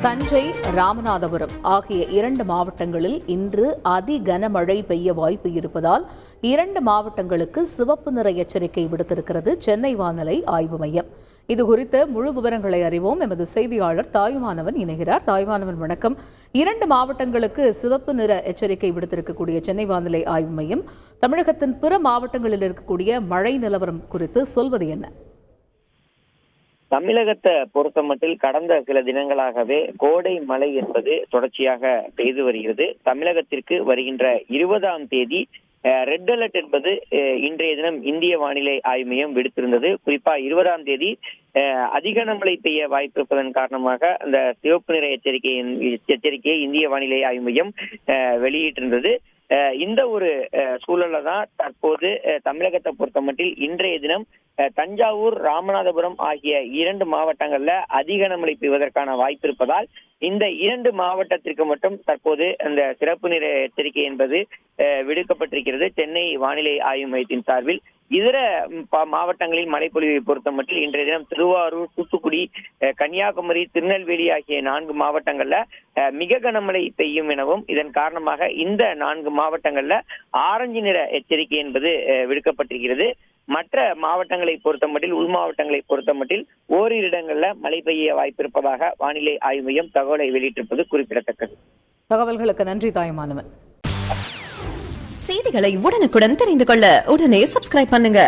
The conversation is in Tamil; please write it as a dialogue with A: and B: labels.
A: தஞ்சை, ராமநாதபுரம் ஆகிய 2 மாவட்டங்களில் இன்று அதி கனமழை பெய்ய வாய்ப்பு இருப்பதால் 2 மாவட்டங்களுக்கு சிவப்பு நிற எச்சரிக்கை விடுத்திருக்கிறது சென்னை வானிலை ஆய்வு மையம். இதுகுறித்த முழு விவரங்களை அறிவோம். எமது செய்தியாளர் தாயுமானவன் இணைகிறார். தாயுமானவன், வணக்கம். 2 மாவட்டங்களுக்கு சிவப்பு நிற எச்சரிக்கை விடுத்திருக்கக்கூடிய சென்னை வானிலை ஆய்வு மையம் தமிழகத்தின் பிற மாவட்டங்களில் இருக்கக்கூடிய மழை நிலவரம் குறித்து சொல்வது என்ன?
B: தமிழகத்தை பொறுத்தமட்டில் கடந்த சில தினங்களாகவே கோடை மழை என்பது தொடர்ச்சியாக பெய்து வருகிறது. தமிழகத்திற்கு வருகின்ற 20ஆம் தேதி ரெட் அலர்ட் என்பது இன்றைய தினம் இந்திய வானிலை ஆய்வு மையம் விடுத்திருந்தது. குறிப்பா 20ஆம் தேதி அதிக மழை பெய்ய வாய்ப்பு இருப்பதன் காரணமாக அந்த சிவப்பு நிற எச்சரிக்கையை இந்திய வானிலை ஆய்வு மையம் வெளியிட்டிருந்தது. இந்த ஒரு சூழல்ல தான் தற்போது தமிழகத்தை பொறுத்தமட்டில் இன்றைய தினம் தஞ்சாவூர், ராமநாதபுரம் ஆகிய 2 மாவட்டங்கள்ல அதிக கனமழை பெய்வதற்கான வாய்ப்பு இருப்பதால் இந்த 2 மாவட்டத்திற்கு மட்டும் தற்போது அந்த சிறப்பு நிற எச்சரிக்கை என்பது விடுக்கப்பட்டிருக்கிறது சென்னை வானிலை ஆய்வு மையத்தின் சார்பில். இதர மாவட்டங்களில் மழைப்பொழிவை பொறுத்தமட்டில் இன்றைய தினம் திருவாரூர், தூத்துக்குடி, கன்னியாகுமரி, திருநெல்வேலி ஆகிய 4 மாவட்டங்கள்ல மிக கனமழை பெய்யும் எனவும் இதன் காரணமாக இந்த 4 மாவட்டங்கள்ல ஆரஞ்சு நிற எச்சரிக்கை என்பது விடுக்கப்பட்டிருக்கிறது. மற்ற மாவட்டங்களை பொறுத்தமட்டில், உள் மாவட்டங்களை பொறுத்தமட்டில் ஓரிரு இடங்கள்ல மழை பெய்ய வாய்ப்பு இருப்பதாக வானிலை ஆய்வு மையம் தகவலை வெளியிட்டிருப்பது குறிப்பிடத்தக்கது.
A: தகவல்களுக்கு நன்றி தாயுமானவன்.
C: செய்திகளை உடனுக்குடன் தெரிந்து கொள்ள உடனே சப்ஸ்கிரைப் பண்ணுங்க.